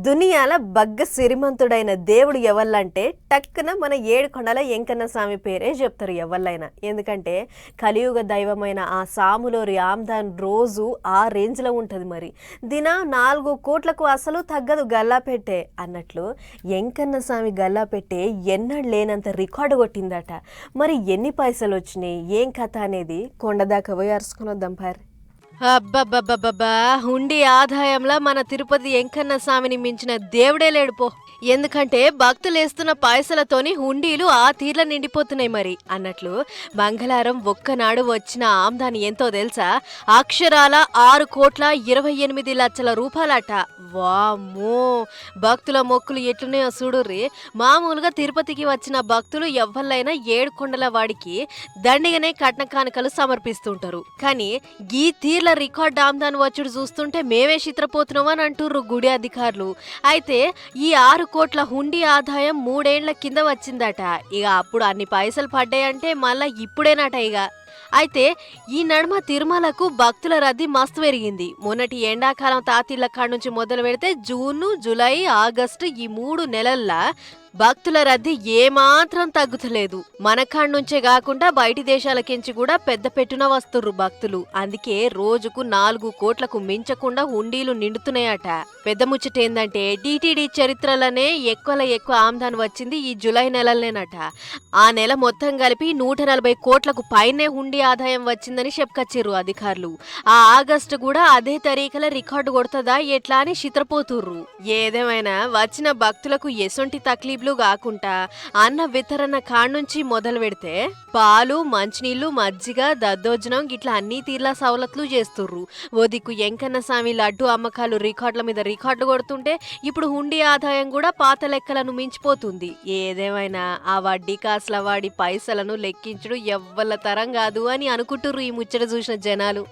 దునియాల బగ్గ సిరిమంతుడైన దేవుడు ఎవళ్ళంటే టక్కున మన ఏడుకొండల వెంకన్న స్వామి పేరే చెప్తారు ఎవళ్ళైనా. ఎందుకంటే కలియుగ దైవమైన ఆ సాములోరి ఆమ్దాన్ రోజు ఆ రేంజ్లో ఉంటుంది. మరి దిన 4 కోట్లకు అసలు తగ్గదు గల్లాపెట్టే అన్నట్లు వెంకన్న స్వామి గల్లాపెట్టే ఎన్నడూ లేనంత రికార్డు కొట్టిందట. మరి ఎన్ని పైసలు వచ్చినాయి, ఏం కథ అనేది కొండదాకా పోయి అరుచుకుని వద్దాం పారి. అబ్బబ్బబ్బబ్బా, హుండీ ఆదాయంలో మన తిరుపతి వెంకన్న స్వామిని మించిన దేవుడే లేడు పో. ఎందుకంటే భక్తులేస్తున్న పైసలతోని హుండీలు ఆ తీర్ల నిండిపోతున్నాయి. మరి అన్నట్లు మంగళవారం ఒక్కనాడు వచ్చిన ఆమ్దాని ఎంతో తెలుసా? అక్షరాల 6,28,00,000 రూపాయలట. వామ్మో, భక్తుల మొక్కులు ఎట్లున్నాయో చూడుర్రి. మామూలుగా తిరుపతికి వచ్చిన భక్తులు ఎవ్వళ్ళైనా ఏడుకొండల వాడికి దండిగానే కట్న కానుకలు సమర్పిస్తుంటారు. కానీ గీ తీర్ల రికార్డ్ ఆమ్దాన్ వచ్చుడు చూస్తుంటే మేమే చిత్రపోతున్నామని అంటుర్రు గుడి అధికారులు. అయితే ఈ 6 కోట్ల హుండీ ఆదాయం 3 ఏళ్ల కింద వచ్చిందట. ఇక అప్పుడు అన్ని పైసలు పడ్డాయంటే మళ్ళా ఇప్పుడేనట ఇక. అయితే ఈ నడుమ తిరుమలకు భక్తుల రద్దీ మస్తు పెరిగింది. మొన్నటి ఎండాకాలం తాతీళ్ల కాడ నుంచి మొదలు పెడితే జూన్, జూలై, ఆగస్టు ఈ 3 నెలల్లో భక్తుల రద్దీ ఏమాత్రం తగ్గుతలేదు. మన కాడ నుంచే కాకుండా బయటి దేశాలకించి కూడా పెద్ద పెట్టున వస్తుర్రు భక్తులు. అందుకే రోజుకు 4 కోట్లకు మించకుండా హుండీలు నిండుతున్నాయట. పెద్ద ముచ్చట ఏందంటే టీటీడీ చరిత్రలోనే ఎక్కువ ఆమ్దాన్ వచ్చింది ఈ జూలై నెలలోనేనట. ఆ నెల మొత్తం కలిపి 140 కోట్లకు పైనే హుండీ ఆదాయం వచ్చిందని చెప్పుకొచ్చిర్రు అధికారులు. ఆ ఆగస్టు కూడా అదే తరీకల రికార్డు కొడుతుందా ఎట్లా అని చిత్రపోతుర్రు. ఏదేమైనా వచ్చిన భక్తులకు ఎసొంటి తక్లీఫ్ కాకుండా అన్న వితరణ కాడ్నుంచి మొదలు పెడితే పాలు, మంచినీళ్లు, మజ్జిగ, దద్దోజనం గిట్లా అన్ని తీర్ల సవలతులు చేస్తుర్రు. ఓ దిక్కు వెంకన్న స్వామి లడ్డు అమ్మకాలు రికార్డుల మీద రికార్డు కొడుతుంటే ఇప్పుడు హుండీ ఆదాయం కూడా పాత లెక్కలను మించిపోతుంది. ఏదేమైనా ఆ వడ్డీ కాసుల వాడి పైసలను లెక్కించుడు ఎవ్వల తరం కాదు అని అనుకుంటుర్రు ఈ ముచ్చట చూసిన జనాలు.